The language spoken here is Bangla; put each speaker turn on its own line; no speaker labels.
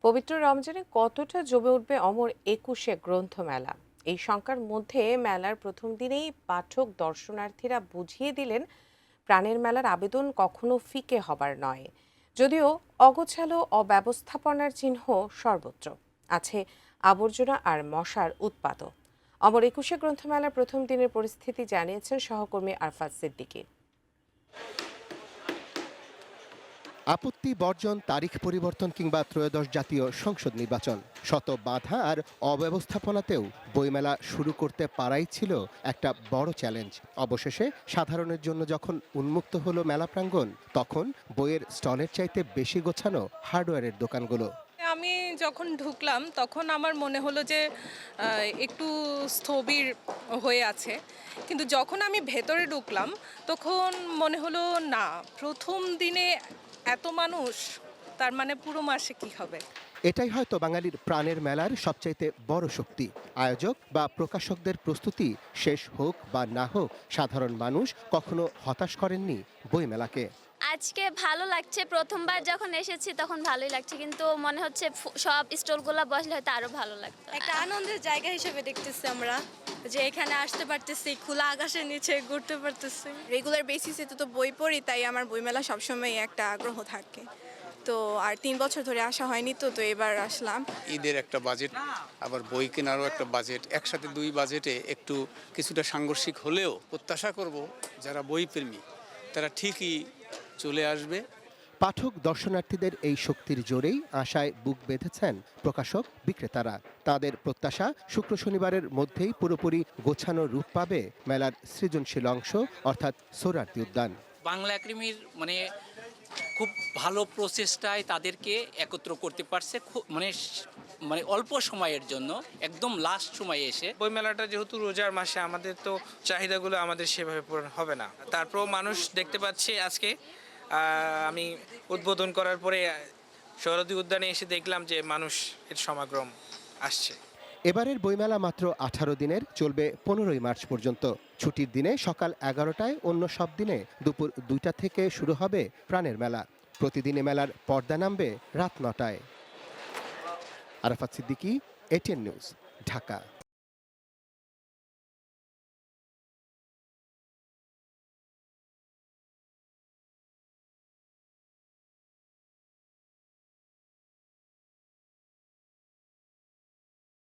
পবিত্র রমজানে কতটা জমে উঠবে অমর একুশে গ্রন্থমেলা? এই শঙ্কার মধ্যে মেলার প্রথম দিনেই পাঠক দর্শনার্থীরা বুঝিয়ে দিলেন প্রাণের মেলার আবেদন কখনো ফিকে হবার নয়। যদিও অগোছালো অব্যবস্থাপনার চিহ্ন সর্বত্র, আছে আবর্জনা আর মশার উৎপাতও। অমর একুশে গ্রন্থমেলার প্রথম দিনের পরিস্থিতি জানিয়েছেন সহকর্মী আরফাত সিদ্দিকী।
আপত্তি বর্জন, তারিখ পরিবর্তন কিংবা ত্রয়োদশ জাতীয় সংসদ নির্বাচন, শত বাধা আর অব্যবস্থাপনাতেও বইমেলা শুরু করতে পারাই ছিল একটা বড় চ্যালেঞ্জ। অবশেষে সাধারণের জন্য যখন উন্মুক্ত হলো মেলা প্রাঙ্গণ, তখন বইয়ের স্টলের চাইতে বেশি গোছানো হার্ডওয়্যারের দোকানগুলো।
আমি যখন ঢুকলাম তখন আমার মনে হলো যে একটু স্থবির হয়ে আছে, কিন্তু যখন আমি ভেতরে ঢুকলাম তখন মনে হলো না, প্রথম দিনে এত মানুষ, তার মানে পুরো মাসে কি হবে।
এটাই হয়তো বাঙালির প্রাণের মেলার সবচাইতে বড় শক্তি। আয়োজক বা প্রকাশকদের প্রস্তুতি শেষ হোক বা না হোক, সাধারণ মানুষ কখনো হতাশ করেননি বইমেলাকে।
আজকে ভালো লাগছে, প্রথমবার যখন এসেছি তখন ভালোই লাগছে, কিন্তু মনে হচ্ছে সব স্টলগুলো বসলে হয়তো আরো ভালো লাগতো।
একটা আনন্দের জায়গা হিসেবে দেখতেছি আমরা, যে এখানে আসতে পারতেছি, খোলা আকাশের নিচে ঘুরতে পারতেছি।
রেগুলার বেসিসে তো বই পড়ি, তাই আমার বইমেলা সবসময় একটা আগ্রহ থাকে। তো আর 3 বছর ধরে আসা হয়নি, তো এবার আসলাম।
ঈদের একটা বাজেট, আবার বই কেনারও একটা বাজেট, একসাথে দুই বাজেটে একটু কিছুটা সাংঘর্ষিক হলেও প্রত্যাশা করব যারা বই প্রেমী তারা ঠিকই চলে আসবে।
পাঠক দর্শনার্থীদের এই শক্তির জোরেই আশায় বুক বেঁধেছেন প্রকাশক বিক্রেতারা। তাদের প্রত্যাশা শুক্র শনিবারের মধ্যেই পুরোপুরি গোছানো রূপ পাবে মেলার সৃজনশীল অংশ, অর্থাৎ সোহরাওয়ার্দী উদ্যান।
বাংলা একাডেমির খুব ভালো প্রচেষ্টায় তাদেরকে একত্র করতে পারছে, মানে অল্প সময়ের জন্য, একদম লাস্ট সময়ে এসে।
বইমেলাটা যেহেতু রোজার মাসে, আমাদের তো চাহিদাগুলো আমাদের সেভাবে পূরণ হবে না। তারপরেও মানুষ দেখতে পাচ্ছি আজকে আমি উদ্বোধন করার পরে সোহরাওয়ার্দী উদ্যানে এসে দেখলাম যে মানুষের সমাগম আসছে।
এবারের বইমেলা মাত্র 18 দিনের, চলবে 15ই মার্চ পর্যন্ত। ছুটির দিনে সকাল 11টায়, অন্য সব দিনে দুপুর 2টা থেকে শুরু হবে প্রাণের মেলা। প্রতিদিনে মেলার পর্দা নামবে রাত 9টায়। Arafat Siddiqui, ATN news, Dhaka.